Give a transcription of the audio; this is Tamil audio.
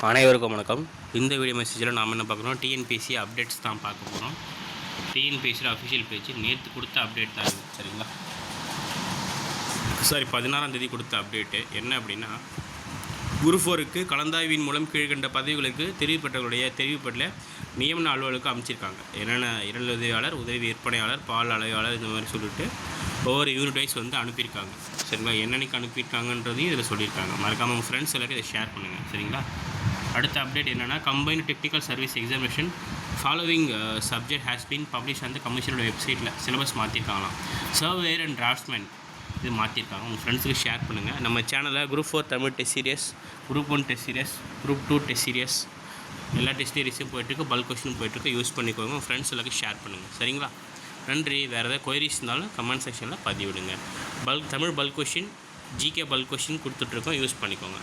அனைவருக்கும் வணக்கம். இந்த வீடியோ மெசேஜில் நாம் என்ன பார்க்குறோம், டிஎன்பிஎஸ்சி அப்டேட்ஸ் தான் பார்க்க போகிறோம். டிஎன்பிஎஸ்சியில் அஃபிஷியல் பேஜ் நேற்று கொடுத்த அப்டேட் தான் இது, சரிங்களா? 16ஆம் தேதி கொடுத்த அப்டேட்டு என்ன அப்படின்னா, குரூப் 4க்கு கலந்தாய்வின் மூலம் கீழ்கண்ட பதவிகளுக்கு தெரிவிப்பட்ட நியமன அலுவலுக்கு அமைச்சிருக்காங்க. என்னென்ன இரண்டு உதவியாளர், உதவி விற்பனையாளர், பால் அளவையாளர், இந்த மாதிரி சொல்லிட்டு ஒவ்வொரு யூனிட் வைஸ் அனுப்பியிருக்காங்க. சரிங்களா? என்னன்னைக்கு அனுப்பியிருக்காங்கன்றதையும் இதில் சொல்லியிருக்காங்க. மறக்காமல் உங்கள் ஃப்ரெண்ட்ஸ் எல்லாத்தையும் இதை ஷேர் பண்ணுங்கள், சரிங்களா? அடுத்த அப்டேட் என்னென்னா, combined technical service examination following subject has been publish அந்த கமிஷனோட வெப்சைட்டில் சிலபஸ் மாற்றிருக்காங்களாம். சர்வேயர் அண்ட் டிராஃப்ட்ஸ்மேன் இது மாற்றிருக்காங்க. உங்கள் ஃப்ரெண்ட்ஸுக்கு ஷேர் பண்ணுங்கள். நம்ம சேனலில் group 4 Tamil test serious, group 1 test serious, group 2 test serious, எல்லா டெஸ்ட் சீரியஸும் போய்ட்டுருக்கு, பல்க் கொஸ்டின் போய்ட்டுருக்கு. யூஸ் பண்ணிக்கோங்க. உங்கள் ஃப்ரெண்ட்ஸ் எல்லாருக்கும் ஷேர் பண்ணுங்கள், சரிங்களா? நன்றி. வேறு ஏதாவது கொயரிஸ் இருந்தாலும் கமெண்ட் செக்ஷனில் பதிவிடுங்க. Tamil bulk question, GK bulk question கொடுத்துட்ருக்கோம். யூஸ் பண்ணிக்கோங்க.